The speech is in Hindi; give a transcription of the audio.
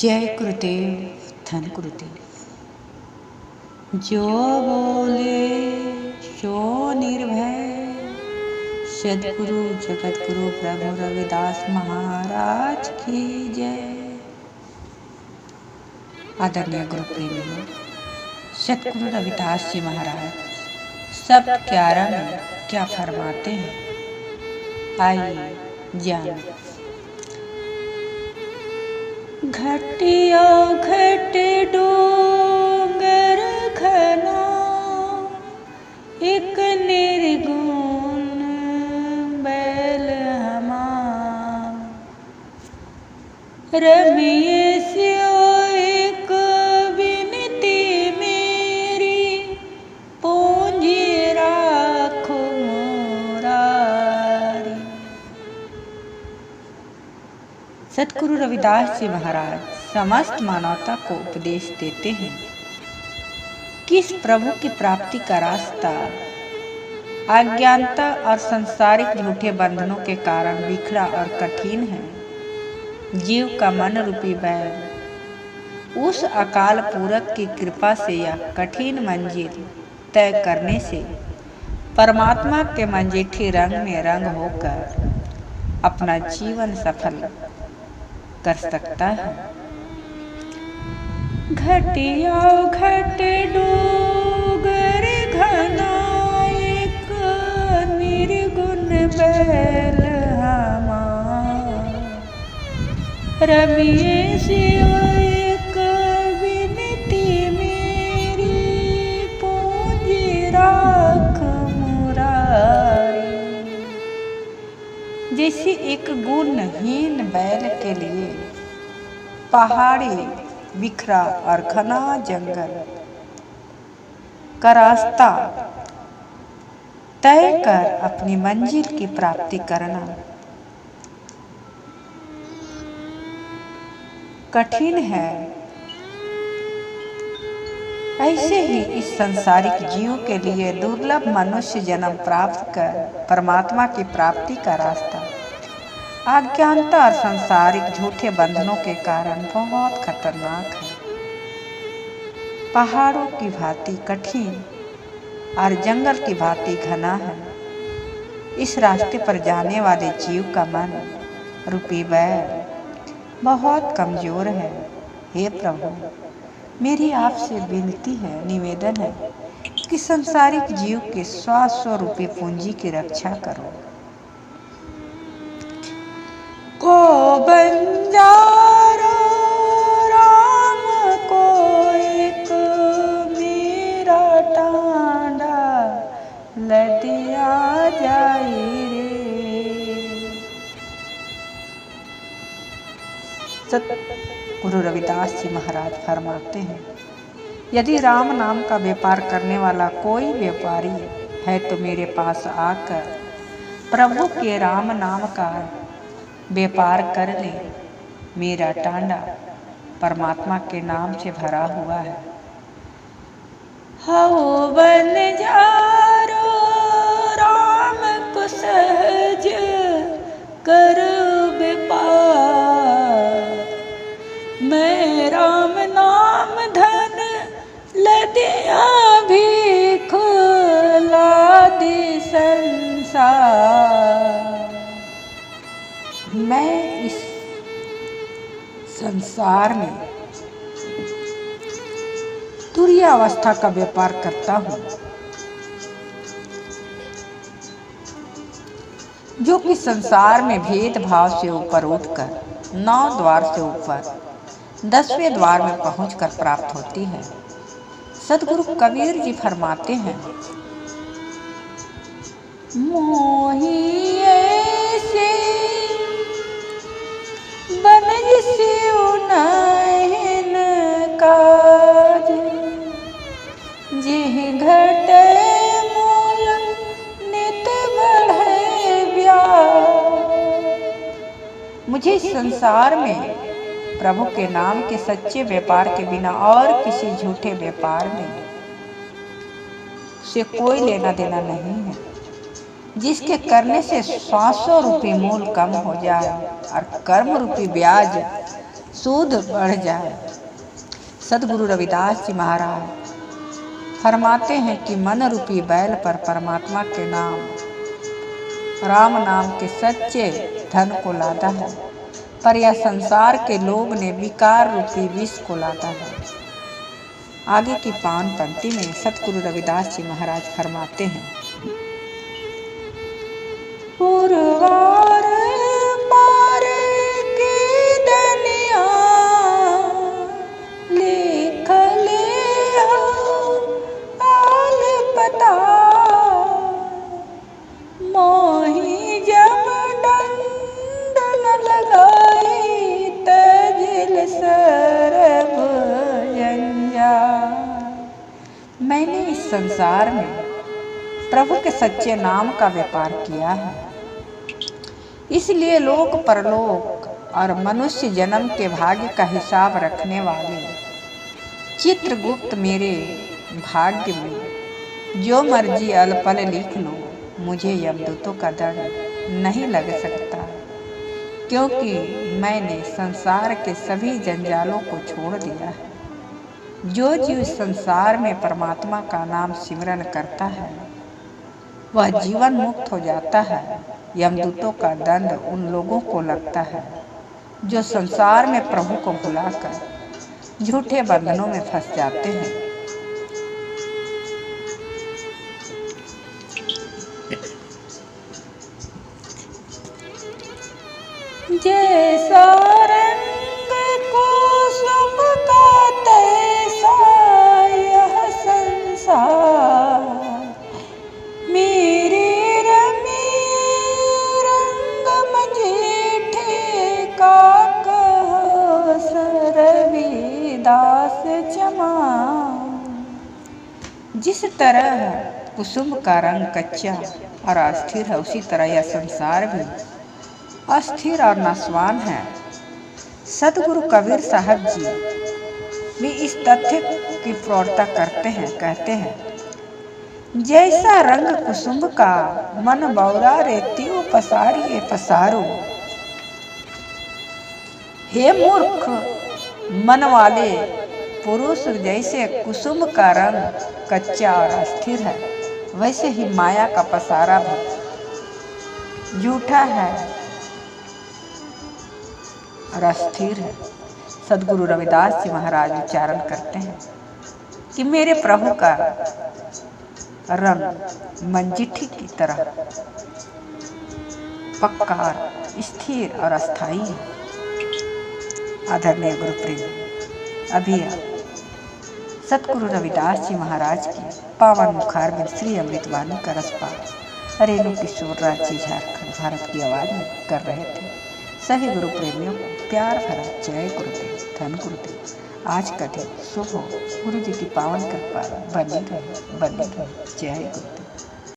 जय गुरुदेव, धन गुरुदेव। जो बोले सो निर्भय, सदगुरु जगत गुरु प्रभु रविदास महाराज की जय। आदरणीय गुरु प्रेमियों, सदगुरु रविदास जी महाराज सब 11 में क्या फरमाते हैं, आइए जानें। घटिया घट डोंगर घना, एक निर्गुण बैल हमार। रमिए स्यो एक बिनती मेरी, पूंजी राखो मुरारी। सदगुरु रविदास जी महाराज समस्त मानवता को उपदेश देते हैं कि इस प्रभु की प्राप्ति का रास्ता अज्ञानता और संसारिक झूठे बंधनों के कारण बिखरा और कठिन है। जीव का मन रूपी बैल उस अकाल पूरक की कृपा से यह कठिन मंजिल तय करने से परमात्मा के मंजीठी रंग में रंग होकर अपना जीवन सफल कर सकता है। घटिया घट डोगर घना, एक निर्गुण बैल हमार। रमिए शिव एक विनती मेरी, पूंजी राख मुरारी। जैसे एक गुणहीन बैल के लिए पहाड़ी बिखरा और घना जंगल का रास्ता तय कर अपनी मंजिल की प्राप्ति करना कठिन है, ऐसे ही इस संसारिक जीव के लिए दुर्लभ मनुष्य जन्म प्राप्त कर परमात्मा की प्राप्ति का रास्ता अज्ञानता और संसारिक झूठे बंधनों के कारण बहुत खतरनाक है। पहाड़ों की भांति कठिन और जंगल की भांति घना है। इस रास्ते पर जाने वाले जीव का मन रूपी बैल बहुत कमजोर है। हे प्रभु, मेरी आपसे विनती है, निवेदन है कि संसारिक जीव के 100 रूपी पूंजी की रक्षा करो। को बंजारो राम को एक मेरा टांडा लदिया जाए रे। सतगुरु रविदास जी महाराज फरमाते हैं, यदि राम नाम का व्यापार करने वाला कोई व्यापारी है तो मेरे पास आकर प्रभु के राम नाम का व्यापार कर ले। मेरा टांडा परमात्मा के नाम से भरा हुआ है। हऊ बन जारो राम को सहज कर व्यापार। मैं राम नाम धन लदिया भीख लादि संसार। मैं इस संसार में तुरीय अवस्था का व्यापार करता हूँ, जो कि संसार में भेदभाव से ऊपर उठकर 9 द्वार से ऊपर 10वें द्वार में पहुंचकर प्राप्त होती है। सदगुरु कबीर जी फरमाते हैं, मोही ऐसे बनज सिउ नहिन काज, जिहि घटे मूल नित बढ़े ब्याज। मुझे इस संसार में प्रभु के नाम के सच्चे व्यापार के बिना और किसी झूठे व्यापार में से कोई लेना देना नहीं है। जिसके करने से 500 रुपये मूल कम हो जाए और कर्म रूपी ब्याज सूद बढ़ जाए। सदगुरु रविदास जी महाराज फरमाते हैं कि मन रूपी बैल पर परमात्मा के नाम, राम नाम के सच्चे धन को लादा है, पर यह संसार के लोभ ने विकार रूपी विष को लादा है। आगे की पावन पंक्ति में सतगुरु रविदास जी महाराज फरमाते हैं, पुरवार पार की दनिया लिख ले आल पता, मोही जब दंड न लगाई तजिल सरब जंजा। मैंने इस संसार में प्रभु के सच्चे नाम का व्यापार किया है, इसलिए लोक परलोक और मनुष्य जन्म के भाग्य का हिसाब रखने वाले चित्रगुप्त मेरे भाग्य में जो मर्जी अलपल लिख लो, मुझे यमदूतों का दंड नहीं लग सकता, क्योंकि मैंने संसार के सभी जंजालों को छोड़ दिया है। जो जीव संसार में परमात्मा का नाम सिमरन करता है वह जीवन मुक्त हो जाता है। यमदूतों का दंड उन लोगों को लगता है जो संसार में प्रभु को भुलाकर झूठे बंधनों में फंस जाते हैं। जैसा रंग कुसुम का तैसा यह संसार, मेरे रमे रंग मजीठे का कहो सरवीदास चमा। जिस तरह कुसुम का रंग कच्चा और अस्थिर है, उसी तरह यह संसार भी अस्थिर और नासवान है। सतगुरु कबीर साहब जी भी इस तथ्य की प्रौढ़ता करते हैं, कहते हैं, जैसा रंग कुसुम का मन बौरा रेतियो पसारिए पसारो। हे मूर्ख मन वाले पुरुष, जैसे कुसुम का रंग कच्चा और अस्थिर है, वैसे ही माया का पसारा भी झूठा है और अस्थिर है। सदगुरु रविदास जी महाराज उच्चारण करते हैं कि मेरे प्रभु का रंग मंजीठी की तरह पक्का, स्थिर और अस्थायी है। आदरणीय गुरु प्रेम, अभी सतगुरु रविदास जी महाराज की पावन मुखार में श्री अमृतवाणी का रसपान रेणु किशोर रांची झारखंड भारत की आवाज में कर रहे थे। सभी गुरु प्रेमियों को प्यार भरा जय गुरुदेव, धन गुरुदेव। आज का दिन शुभ हो, गुरु जी की पावन कृपा बनी रहे, जय गुरुदेव।